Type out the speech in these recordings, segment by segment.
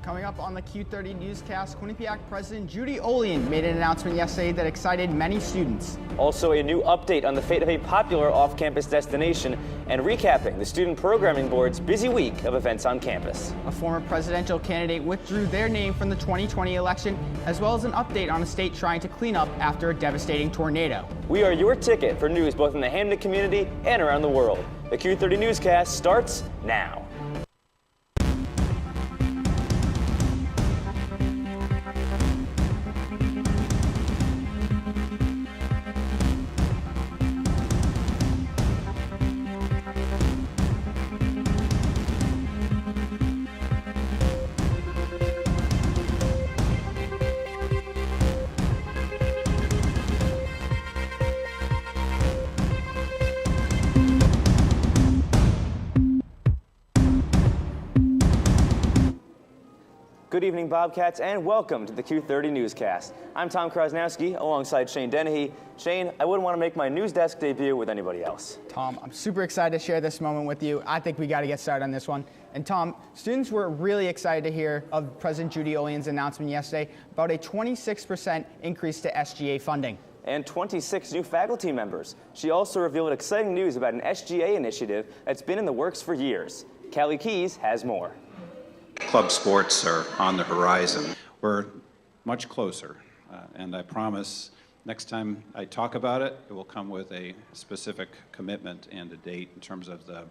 Coming up on the Q30 Newscast, Quinnipiac President Judy Olean made an announcement yesterday that excited many students. Also, a new update on the fate of a popular off-campus destination and recapping the Student Programming Board's busy week of events on campus. A former presidential candidate withdrew their name from the 2020 election, as well as an update on a state trying to clean up after a devastating tornado. We are your ticket for news both in the Hamden community and around the world. The Q30 Newscast starts now. Good evening, Bobcats, and welcome to the Q30 Newscast. I'm Tom Krasnowski, alongside Shane Dennehy. Shane, I wouldn't want to make my news desk debut with anybody else. Tom, I'm super excited to share this moment with you. I think we got to get started on this one. And Tom, students were really excited to hear of President Judy Olean's announcement yesterday about a 26% increase to SGA funding. And 26 new faculty members. She also revealed exciting news about an SGA initiative that's been in the works for years. Callie Keys has more. Club sports are on the horizon. We're much closer, and I promise next time I talk about it, it will come with a specific commitment and a date in terms of the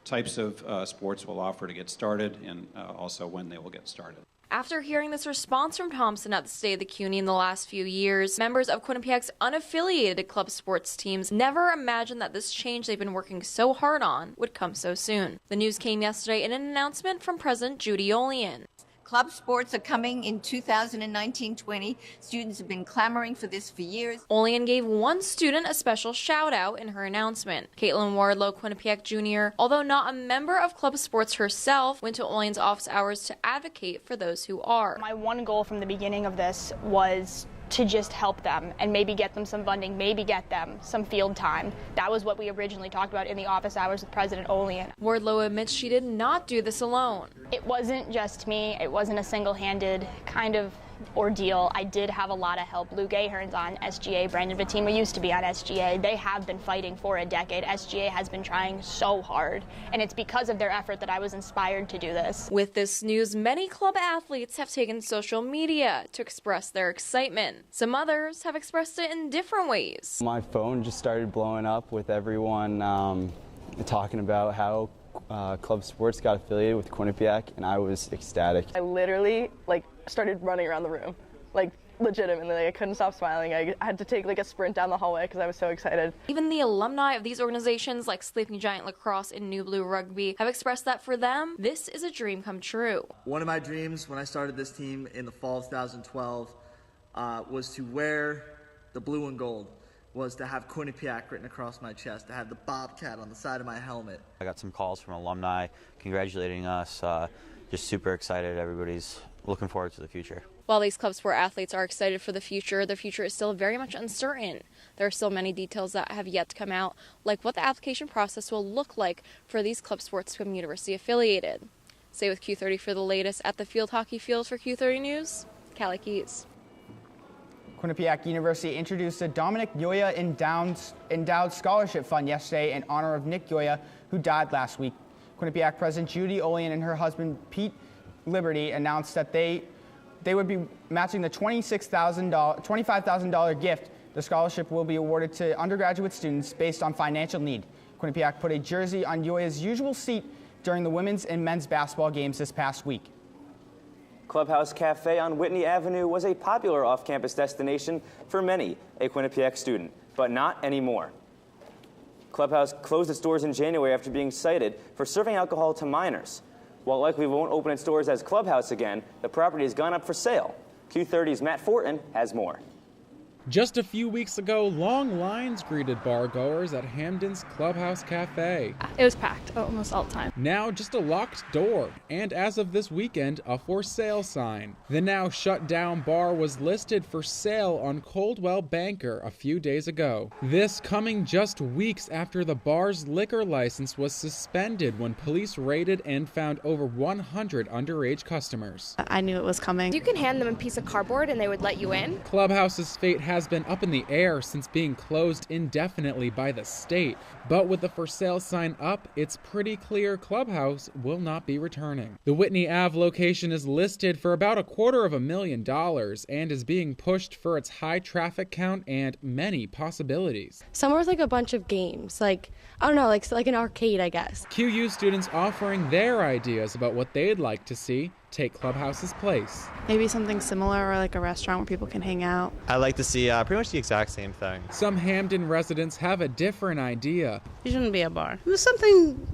types of sports we'll offer to get started and also when they will get started. After hearing this response from Thompson at the State of the CUNY in the last few years, members of Quinnipiac's unaffiliated club sports teams never imagined that this change they've been working so hard on would come so soon. The news came yesterday in an announcement from President Judy Olean. Club sports are coming in 2019-20. Students have been clamoring for this for years. Olean gave one student a special shout-out in her announcement. Caitlin Wardlow, Quinnipiac Jr., although not a member of club sports herself, went to Olean's office hours to advocate for those who are. My one goal from the beginning of this was to just help them and maybe get them some funding, maybe get them some field time. That was what we originally talked about in the office hours with President Olean. Wardlow admits she did not do this alone. It wasn't just me. It wasn't a single-handed kind of ordeal. I did have a lot of help. Luke Ahern's on SGA. Brandon Fatima used to be on SGA. They have been fighting for a decade. SGA has been trying so hard, and it's because of their effort that I was inspired to do this. With this news, many club athletes have taken social media to express their excitement. Some others have expressed it in different ways. My phone just started blowing up with everyone talking about how club sports got affiliated with Quinnipiac, and I was ecstatic. I literally started running around the room, legitimately. I couldn't stop smiling. I had to take a sprint down the hallway because I was so excited. Even the alumni of these organizations like Sleeping Giant Lacrosse and New Blue Rugby have expressed that for them, this is a dream come true. One of my dreams when I started this team in the fall of 2012 was to wear the blue and gold, was to have Quinnipiac written across my chest, to have the Bobcat on the side of my helmet. I got some calls from alumni congratulating us. Just super excited. Everybody's looking forward to the future. While these club sport athletes are excited for the future is still very much uncertain. There are still many details that have yet to come out, like what the application process will look like for these club sports to become university affiliated. Stay with Q30 for the latest at the field hockey field. For Q30 News, Callie Keys. Quinnipiac University introduced a Dominic Yoya Endowed Scholarship Fund yesterday in honor of Nick Yoya, who died last week. Quinnipiac President Judy Olean and her husband Pete Liberty announced that they would be matching the $25,000 gift. The scholarship will be awarded to undergraduate students based on financial need. Quinnipiac put a jersey on Yoya's usual seat during the women's and men's basketball games this past week. Clubhouse Cafe on Whitney Avenue was a popular off-campus destination for many a Quinnipiac student, but not anymore. Clubhouse closed its doors in January after being cited for serving alcohol to minors. While it likely won't open its doors as Clubhouse again, the property has gone up for sale. Q30's Matt Fortin has more. Just a few weeks ago, long lines greeted bar-goers at Hamden's Clubhouse Cafe. It was packed almost all the time. Now just a locked door, and as of this weekend, a for sale sign. The now shut down bar was listed for sale on Coldwell Banker a few days ago. This coming just weeks after the bar's liquor license was suspended when police raided and found over 100 underage customers. I knew it was coming. You can hand them a piece of cardboard and they would let you in. Clubhouse's fate has been up in the air since being closed indefinitely by the state. But with the for sale sign up, it's pretty clear Clubhouse will not be returning. The Whitney Ave location is listed for about $250,000 and is being pushed for its high traffic count and many possibilities. Somewhere with like a bunch of games, like, I don't know, like an arcade, I guess. QU students offering their ideas about what they'd like to see take Clubhouse's place. Maybe something similar, or like a restaurant where people can hang out. I'd like to see pretty much the exact same thing. Some Hamden residents have a different idea. It shouldn't be a bar. It was something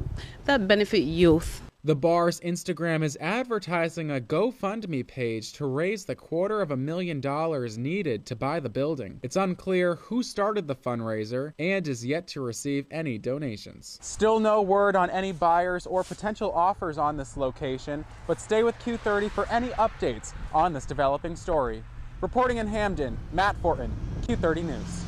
that benefit youth. The bar's Instagram is advertising a GoFundMe page to raise the $250,000 needed to buy the building. It's unclear who started the fundraiser and is yet to receive any donations. Still no word on any buyers or potential offers on this location, but stay with Q30 for any updates on this developing story. Reporting in Hamden, Matt Fortin, Q30 News.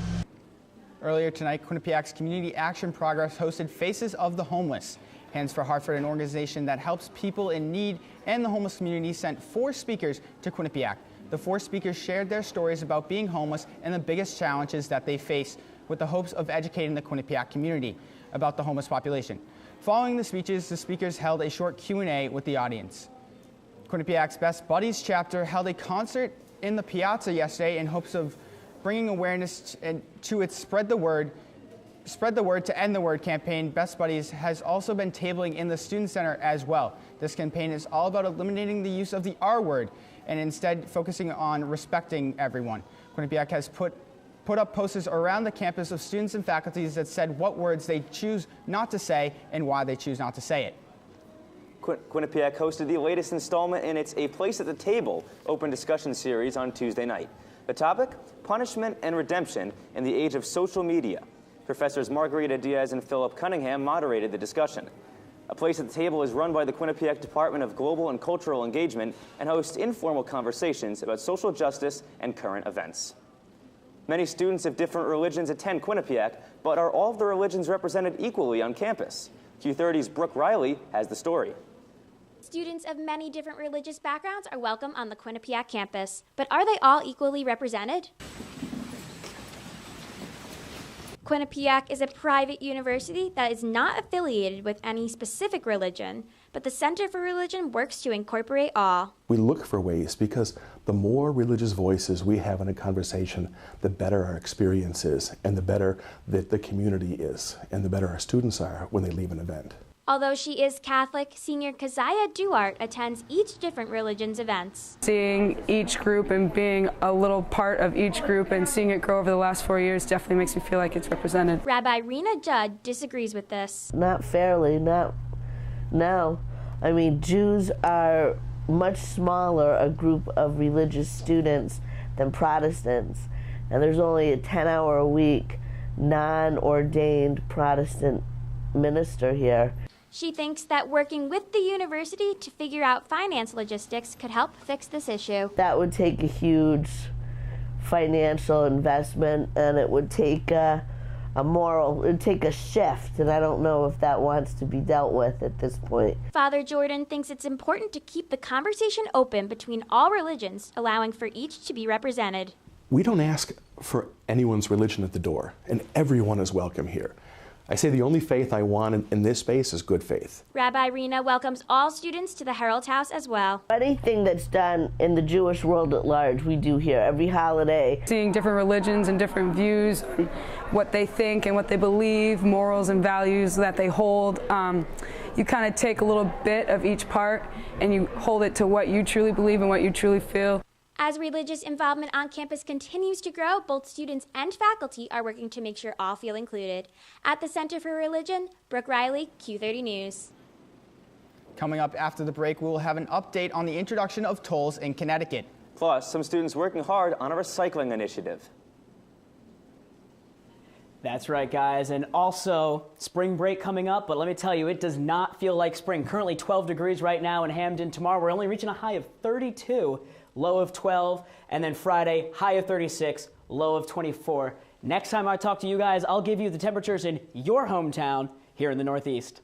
Earlier tonight, Quinnipiac's Community Action Progress hosted Faces of the Homeless. Hands for Hartford, an organization that helps people in need and the homeless community, sent 4 speakers to Quinnipiac. The 4 speakers shared their stories about being homeless and the biggest challenges that they face, with the hopes of educating the Quinnipiac community about the homeless population. Following the speeches, the speakers held a short Q&A with the audience. Quinnipiac's Best Buddies chapter held a concert in the Piazza yesterday in hopes of bringing awareness to its Spread the Word to End the Word campaign. Best Buddies has also been tabling in the Student Center as well. This campaign is all about eliminating the use of the R word and instead focusing on respecting everyone. Quinnipiac has put up posters around the campus of students and faculties that said what words they choose not to say and why they choose not to say it. Quinnipiac hosted the latest installment in its A Place at the Table open discussion series on Tuesday night. The topic, punishment and redemption in the age of social media. Professors Margarita Diaz and Philip Cunningham moderated the discussion. A Place at the Table is run by the Quinnipiac Department of Global and Cultural Engagement and hosts informal conversations about social justice and current events. Many students of different religions attend Quinnipiac, but are all of the religions represented equally on campus? Q30's Brooke Riley has the story. Students of many different religious backgrounds are welcome on the Quinnipiac campus, but are they all equally represented? Quinnipiac is a private university that is not affiliated with any specific religion, but the Center for Religion works to incorporate all. We look for ways because the more religious voices we have in a conversation, the better our experience is, and the better that the community is, and the better our students are when they leave an event. Although she is Catholic, senior Keziah Duart attends each different religion's events. Seeing each group and being a little part of each group and seeing it grow over the last 4 years definitely makes me feel like it's represented. Rabbi Rena Judd disagrees with this. Not fairly, not now. I mean, Jews are much smaller a group of religious students than Protestants, and there's only a 10-hour-a-week non-ordained Protestant minister here. She thinks that working with the university to figure out finance logistics could help fix this issue. That would take a huge financial investment, and it would take it would take a shift, and I don't know if that wants to be dealt with at this point. Father Jordan thinks it's important to keep the conversation open between all religions, allowing for each to be represented. We don't ask for anyone's religion at the door, and everyone is welcome here. I say the only faith I want in this space is good faith. Rabbi Rena welcomes all students to the Herald House as well. Anything that's done in the Jewish world at large, we do here every holiday. Seeing different religions and different views, what they think and what they believe, morals and values that they hold. You kind of take a little bit of each part and you hold it to what you truly believe and what you truly feel. As religious involvement on campus continues to grow, both students and faculty are working to make sure all feel included. At the Center for Religion, Brooke Riley, Q30 News. Coming up after the break, we will have an update on the introduction of tolls in Connecticut. Plus, some students working hard on a recycling initiative. That's right, guys. And also, spring break coming up, but let me tell you, it does not feel like spring. Currently 12 degrees right now in Hamden. Tomorrow, we're only reaching a high of 32, low of 12, and then Friday, high of 36, low of 24. Next time I talk to you guys, I'll give you the temperatures in your hometown here in the Northeast.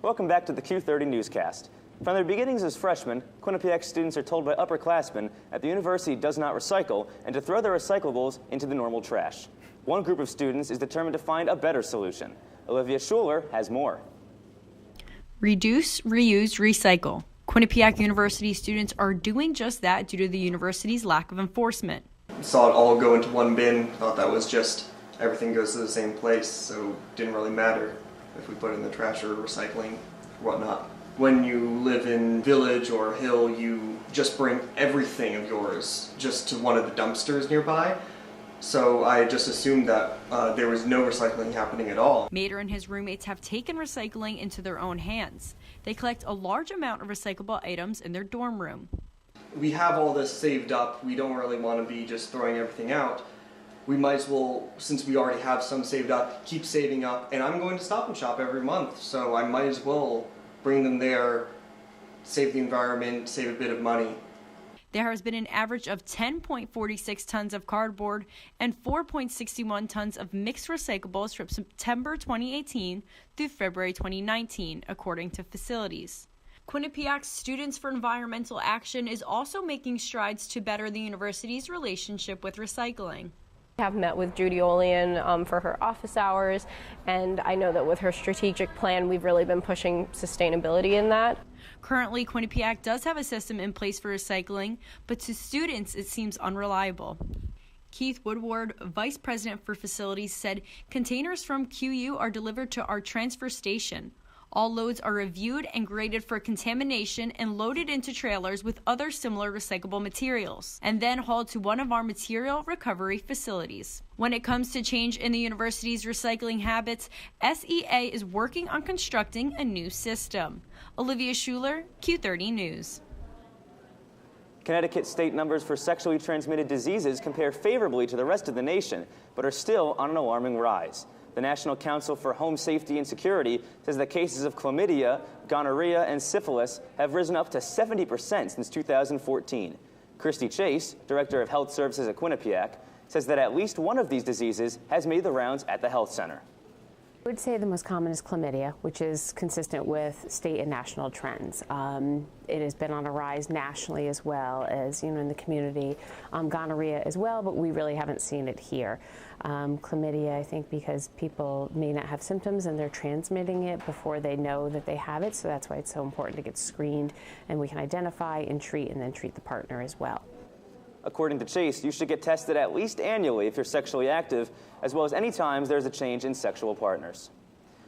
Welcome back to the Q30 Newscast. From their beginnings as freshmen, Quinnipiac students are told by upperclassmen that the university does not recycle and to throw their recyclables into the normal trash. One group of students is determined to find a better solution. Olivia Schuler has more. Reduce, reuse, recycle. Quinnipiac University students are doing just that due to the university's lack of enforcement. Saw it all go into one bin, thought that was just everything goes to the same place, so it didn't really matter if we put it in the trash or recycling or whatnot. When you live in village or hill, you just bring everything of yours just to one of the dumpsters nearby. So I just assumed that there was no recycling happening at all. Mater and his roommates have taken recycling into their own hands. They collect a large amount of recyclable items in their dorm room. We have all this saved up. We don't really want to be just throwing everything out. We might as well, since we already have some saved up, keep saving up. And I'm going to Stop and Shop every month, so I might as well bring them there, save the environment, save a bit of money. There has been an average of 10.46 tons of cardboard and 4.61 tons of mixed recyclables from September 2018 through February 2019, according to facilities. Quinnipiac Students for Environmental Action is also making strides to better the university's relationship with recycling. I have met with Judy Olean for her office hours, and I know that with her strategic plan, we've really been pushing sustainability in that. Currently, Quinnipiac does have a system in place for recycling, but to students, it seems unreliable. Keith Woodward, Vice President for Facilities, said containers from QU are delivered to our transfer station. All loads are reviewed and graded for contamination and loaded into trailers with other similar recyclable materials, and then hauled to one of our material recovery facilities. When it comes to change in the university's recycling habits, SEA is working on constructing a new system. Olivia Schuler, Q30 News. Connecticut state numbers for sexually transmitted diseases compare favorably to the rest of the nation, but are still on an alarming rise. The National Council for Home Safety and Security says that cases of chlamydia, gonorrhea, and syphilis have risen up to 70% since 2014. Christy Chase, Director of Health Services at Quinnipiac, says that at least one of these diseases has made the rounds at the health center. I would say the most common is chlamydia, which is consistent with state and national trends. It has been on a rise nationally as well as, in the community. Gonorrhea as well, but we really haven't seen it here. Chlamydia, I think, because people may not have symptoms and they're transmitting it before they know that they have it, so that's why it's so important to get screened and we can identify and then treat the partner as well. According to Chase, you should get tested at least annually if you're sexually active, as well as any times there's a change in sexual partners.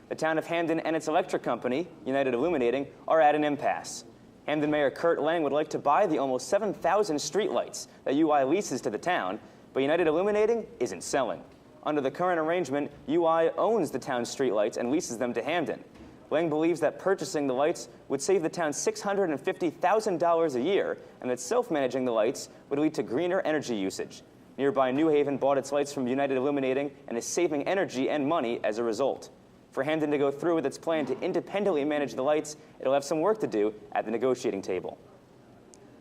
The town of Hamden and its electric company, United Illuminating, are at an impasse. Hamden Mayor Kurt Lang would like to buy the almost 7,000 streetlights that UI leases to the town, but United Illuminating isn't selling. Under the current arrangement, UI owns the town's streetlights and leases them to Hamden. Lang believes that purchasing the lights would save the town $650,000 a year, and that self-managing the lights would lead to greener energy usage. Nearby New Haven bought its lights from United Illuminating and is saving energy and money as a result. For Hamden to go through with its plan to independently manage the lights, it'll have some work to do at the negotiating table.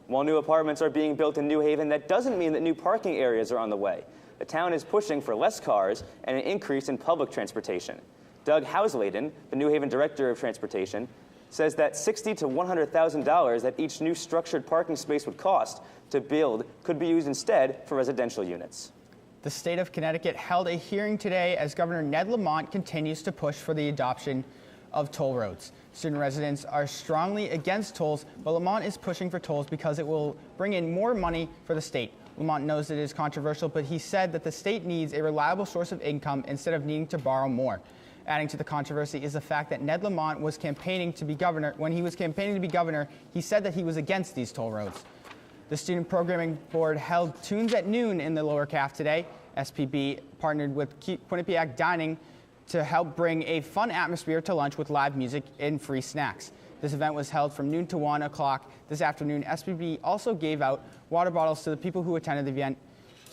While new apartments are being built in New Haven, that doesn't mean that new parking areas are on the way. The town is pushing for less cars and an increase in public transportation. Doug Housladen, the New Haven Director of Transportation, says that $60,000 to $100,000 that each new structured parking space would cost to build could be used instead for residential units. The state of Connecticut held a hearing today as Governor Ned Lamont continues to push for the adoption of toll roads. Student residents are strongly against tolls, but Lamont is pushing for tolls because it will bring in more money for the state. Lamont knows it is controversial, but he said that the state needs a reliable source of income instead of needing to borrow more. Adding to the controversy is the fact that Ned Lamont was campaigning to be governor. When he was campaigning to be governor, he said that he was against these toll roads. The Student Programming Board held Tunes at Noon in the Lower CAF today. SPB partnered with Quinnipiac Dining to help bring a fun atmosphere to lunch with live music and free snacks. This event was held from noon to 1 o'clock this afternoon. SPB also gave out water bottles to the people who attended the event.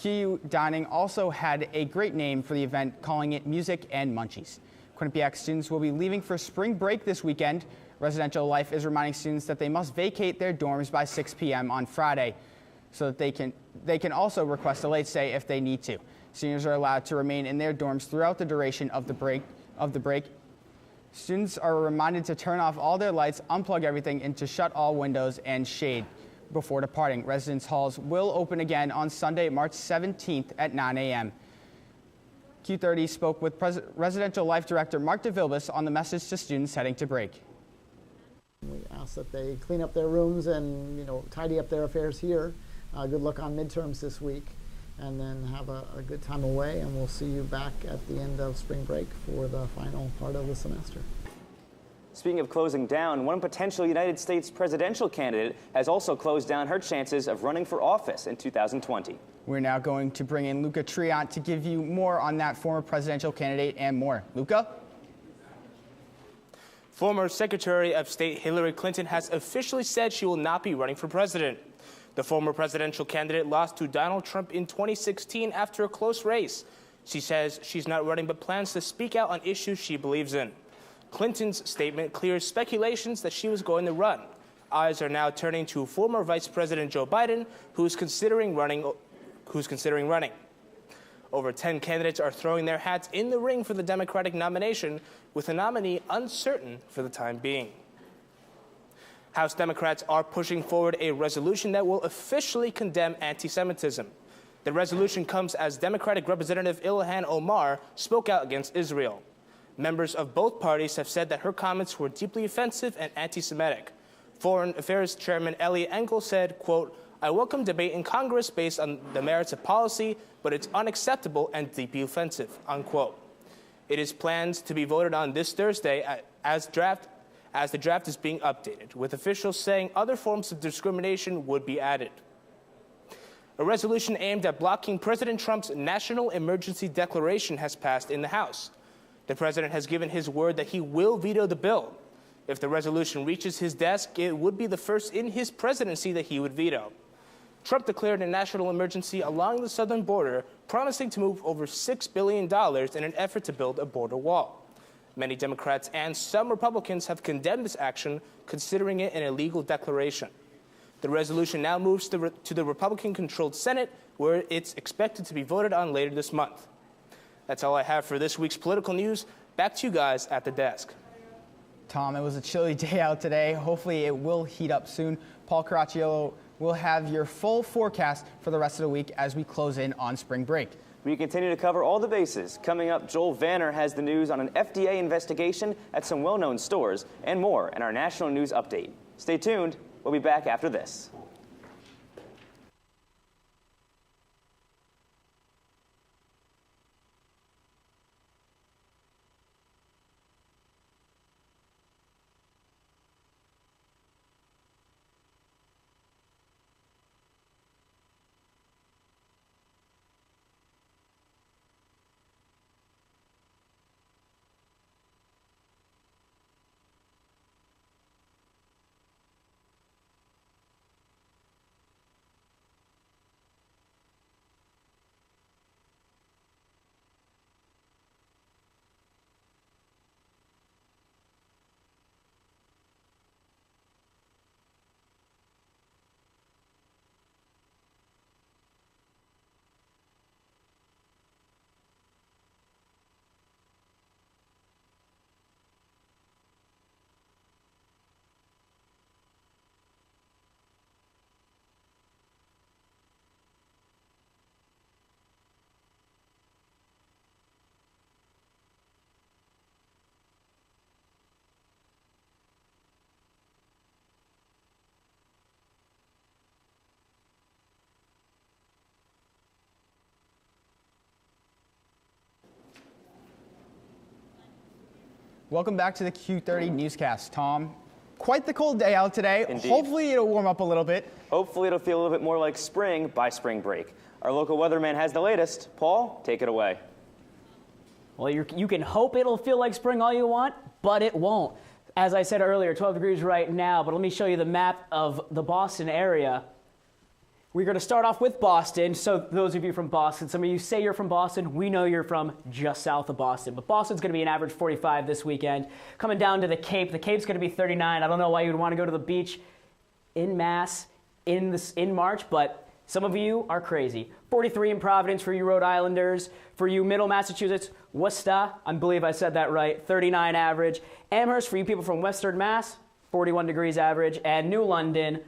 QU Dining also had a great name for the event, calling it Music and Munchies. Quinnipiac students will be leaving for spring break this weekend. Residential Life is reminding students that they must vacate their dorms by 6 p.m. on Friday so that they can also request a late stay if they need to. Seniors are allowed to remain in their dorms throughout the duration of the break. Students are reminded to turn off all their lights, unplug everything, and to shut all windows and shade before departing. Residence halls will open again on Sunday, March 17th at 9 a.m. Q30 spoke with Residential Life Director Mark DeVilbus on the message to students heading to break. We ask that they clean up their rooms and tidy up their affairs here. Good luck on midterms this week, and then have a good time away, and we'll see you back at the end of spring break for the final part of the semester. Speaking of closing down, one potential United States presidential candidate has also closed down her chances of running for office in 2020. We're now going to bring in Luca Triant to give you more on that former presidential candidate and more. Luca? Former Secretary of State Hillary Clinton has officially said she will not be running for president. The former presidential candidate lost to Donald Trump in 2016 after a close race. She says she's not running but plans to speak out on issues she believes in. Clinton's statement clears speculations that she was going to run. Eyes are now turning to former Vice President Joe Biden, who's considering running. Over 10 candidates are throwing their hats in the ring for the Democratic nomination, with a nominee uncertain for the time being. House Democrats are pushing forward a resolution that will officially condemn anti-Semitism. The resolution comes as Democratic Representative Ilhan Omar spoke out against Israel. Members of both parties have said that her comments were deeply offensive and anti-Semitic. Foreign Affairs Chairman Eliot Engel said, quote, "I welcome debate in Congress based on the merits of policy, but it's unacceptable and deeply offensive," unquote. It is planned to be voted on this Thursday as the draft is being updated, with officials saying other forms of discrimination would be added. A resolution aimed at blocking President Trump's national emergency declaration has passed in the House. The president has given his word that he will veto the bill. If the resolution reaches his desk, it would be the first in his presidency that he would veto. Trump declared a national emergency along the southern border, promising to move over $6 billion in an effort to build a border wall. Many Democrats and some Republicans have condemned this action, considering it an illegal declaration. The resolution now moves to the Republican-controlled Senate, where it's expected to be voted on later this month. That's all I have for this week's political news. Back to you guys at the desk. Tom, it was a chilly day out today. Hopefully it will heat up soon. Paul Caracciolo will have your full forecast for the rest of the week as we close in on spring break. We continue to cover all the bases. Coming up, Joel Vanner has the news on an FDA investigation at some well-known stores and more in our national news update. Stay tuned. We'll be back after this. Welcome back to the Q30 Newscast, Tom. Quite the cold day out today. Indeed. Hopefully it'll warm up a little bit. Hopefully it'll feel a little bit more like spring by spring break. Our local weatherman has the latest. Paul, take it away. Well, you can hope it'll feel like spring all you want, but it won't. As I said earlier, 12 degrees right now, but let me show you the map of the Boston area. We're going to start off with Boston. So those of you from Boston, some of you say you're from Boston. We know you're from just south of Boston. But Boston's going to be an average 45 this weekend. Coming down to the Cape, the Cape's going to be 39. I don't know why you'd want to go to the beach in mass in March, but some of you are crazy. 43 in Providence for you Rhode Islanders. For you Middle Massachusetts, Worcester, I believe I said that right, 39 average. Amherst, for you people from Western Mass, 41 degrees average. And New London,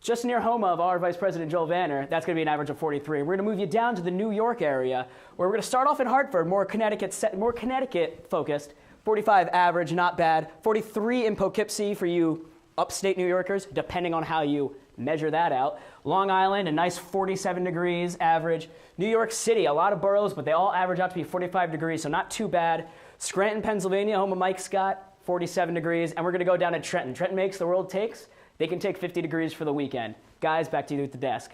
just near home of our Vice President Joel Vanner, that's going to be an average of 43. We're going to move you down to the New York area, where we're going to start off in Hartford, more Connecticut focused. 45 average, not bad. 43 in Poughkeepsie for you upstate New Yorkers, depending on how you measure that out. Long Island, a nice 47 degrees average. New York City, a lot of boroughs, but they all average out to be 45 degrees, so not too bad. Scranton, Pennsylvania, home of Mike Scott, 47 degrees. And we're going to go down to Trenton. Trenton makes, the world takes. They can take 50 degrees for the weekend. Guys, back to you at the desk.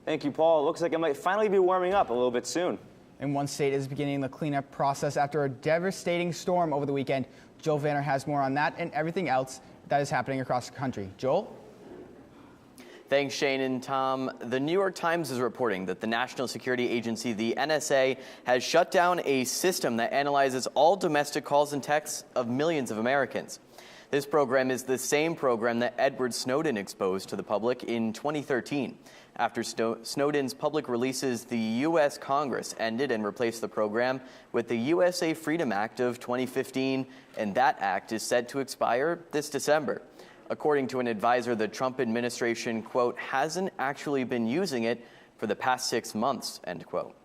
Thank you, Paul. It looks like it might finally be warming up a little bit soon. And one state is beginning the cleanup process after a devastating storm over the weekend. Joel Vanner has more on that and everything else that is happening across the country. Joel? Thanks, Shane and Tom. The New York Times is reporting that the National Security Agency, the NSA, has shut down a system that analyzes all domestic calls and texts of millions of Americans. This program is the same program that Edward Snowden exposed to the public in 2013. After Snowden's public releases, the U.S. Congress ended and replaced the program with the USA Freedom Act of 2015, and that act is set to expire this December. According to an advisor, the Trump administration, quote, hasn't actually been using it for the past 6 months, end quote.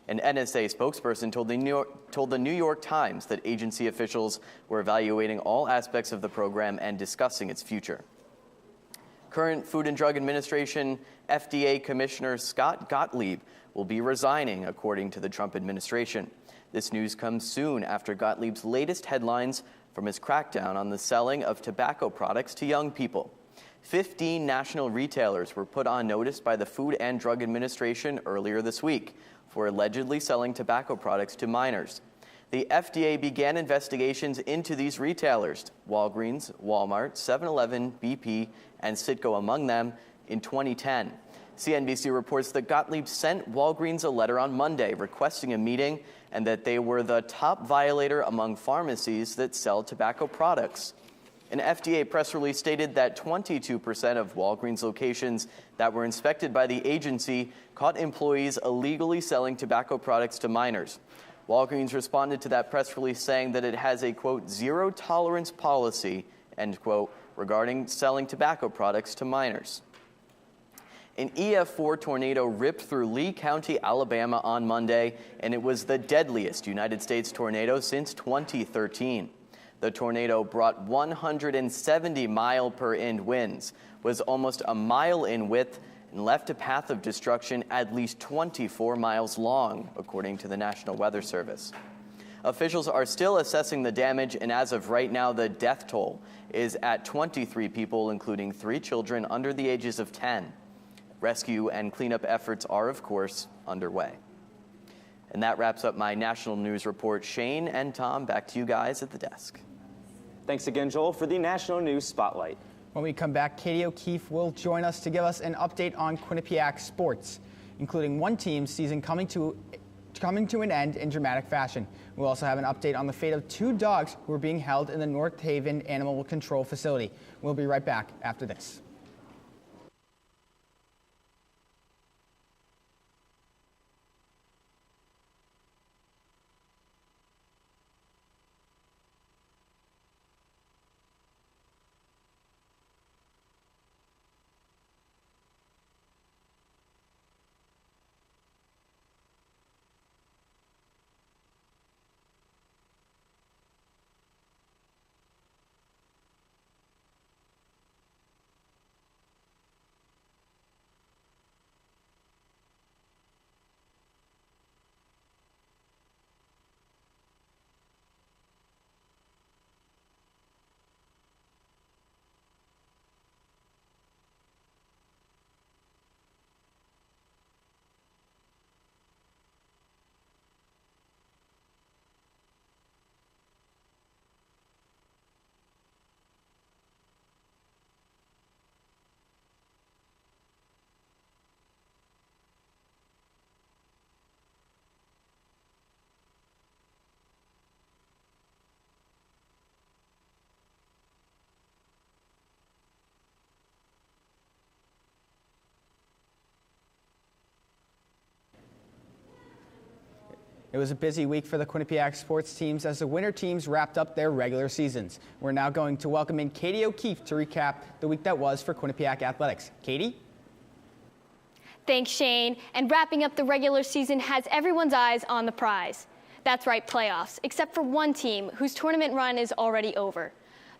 An NSA spokesperson told the New York Times that agency officials were evaluating all aspects of the program and discussing its future. Current Food and Drug Administration FDA Commissioner Scott Gottlieb will be resigning, according to the Trump administration. This news comes soon after Gottlieb's latest headlines from his crackdown on the selling of tobacco products to young people. 15 national retailers were put on notice by the Food and Drug Administration earlier this week for allegedly selling tobacco products to minors. The FDA began investigations into these retailers, Walgreens, Walmart, 7-Eleven, BP, and Citgo among them, in 2010. CNBC reports that Gottlieb sent Walgreens a letter on Monday requesting a meeting and that they were the top violator among pharmacies that sell tobacco products. An FDA press release stated that 22% of Walgreens locations that were inspected by the agency caught employees illegally selling tobacco products to minors. Walgreens responded to that press release saying that it has a, quote, zero tolerance policy, end quote, regarding selling tobacco products to minors. An EF4 tornado ripped through Lee County, Alabama on Monday, and it was the deadliest United States tornado since 2013. The tornado brought 170 mile-per-end winds, was almost a mile in width, and left a path of destruction at least 24 miles long, according to the National Weather Service. Officials are still assessing the damage, and as of right now, the death toll is at 23 people, including 3 children under the ages of 10. Rescue and cleanup efforts are, of course, underway. And that wraps up my national news report. Shane and Tom, back to you guys at the desk. Thanks again, Joel, for the National News Spotlight. When we come back, Katie O'Keefe will join us to give us an update on Quinnipiac sports, including one team's season coming to an end in dramatic fashion. We'll also have an update on the fate of 2 dogs who are being held in the North Haven Animal Control Facility. We'll be right back after this. It was a busy week for the Quinnipiac sports teams as the winter teams wrapped up their regular seasons. We're now going to welcome in Katie O'Keefe to recap the week that was for Quinnipiac athletics. Katie? Thanks, Shane. And wrapping up the regular season has everyone's eyes on the prize. That's right, playoffs, except for one team whose tournament run is already over.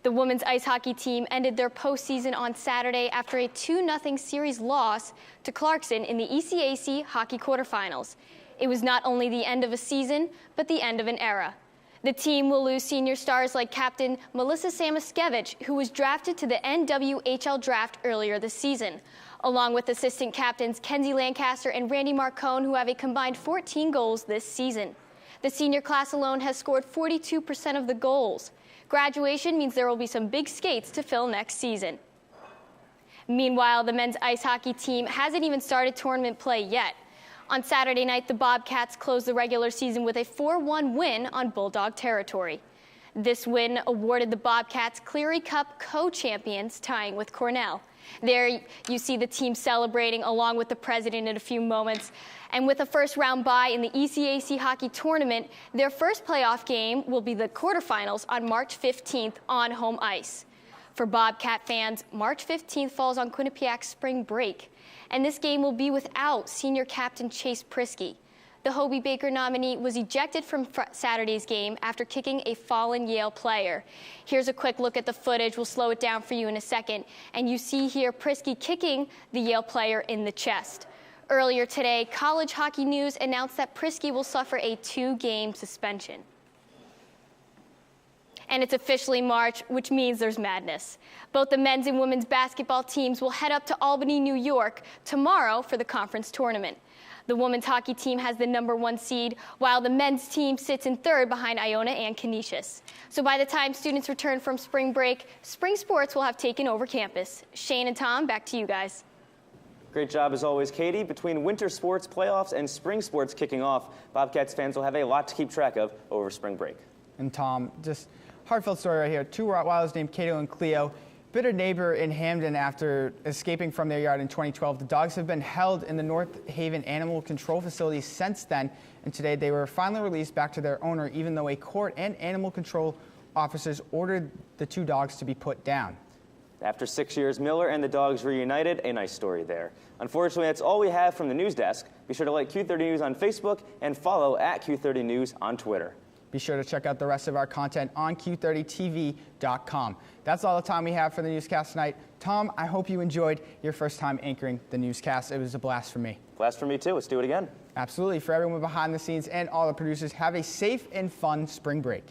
The women's ice hockey team ended their postseason on Saturday after a 2-0 series loss to Clarkson in the ECAC hockey quarterfinals. It was not only the end of a season, but the end of an era. The team will lose senior stars like captain Melissa Samaskevich, who was drafted to the NWHL draft earlier this season, along with assistant captains Kenzie Lancaster and Randy Marcone, who have a combined 14 goals this season. The senior class alone has scored 42% of the goals. Graduation means there will be some big skates to fill next season. Meanwhile, the men's ice hockey team hasn't even started tournament play yet. On Saturday night, the Bobcats closed the regular season with a 4-1 win on Bulldog territory. This win awarded the Bobcats Cleary Cup co-champions, tying with Cornell. There you see the team celebrating along with the president in a few moments. And with a first-round bye in the ECAC hockey tournament, their first playoff game will be the quarterfinals on March 15th on home ice. For Bobcat fans, March 15th falls on Quinnipiac's spring break, and this game will be without senior captain Chase Prisky. The Hobie Baker nominee was ejected from Saturday's game after kicking a fallen Yale player. Here's a quick look at the footage. We'll slow it down for you in a second. And you see here Prisky kicking the Yale player in the chest. Earlier today, College Hockey News announced that Prisky will suffer a 2-game suspension. And it's officially March, which means there's madness. Both the men's and women's basketball teams will head up to Albany, New York tomorrow for the conference tournament. The women's hockey team has the #1 seed, while the men's team sits in third behind Iona and Canisius. So by the time students return from spring break, spring sports will have taken over campus. Shane and Tom, back to you guys. Great job as always, Katie. Between winter sports playoffs and spring sports kicking off, Bobcats fans will have a lot to keep track of over spring break. And Tom, just heartfelt story right here. 2 Rottweilers named Cato and Cleo, bitter neighbor in Hamden after escaping from their yard in 2012. The dogs have been held in the North Haven Animal Control Facility since then, and today they were finally released back to their owner, even though a court and animal control officers ordered the 2 dogs to be put down. After 6 years, Miller and the dogs reunited. A nice story there. Unfortunately, that's all we have from the news desk. Be sure to like Q30 News on Facebook and follow at Q30 News on Twitter. Be sure to check out the rest of our content on Q30TV.com. That's all the time we have for the newscast tonight. Tom, I hope you enjoyed your first time anchoring the newscast. It was a blast for me. Blast for me, too. Let's do it again. Absolutely. For everyone behind the scenes and all the producers, have a safe and fun spring break.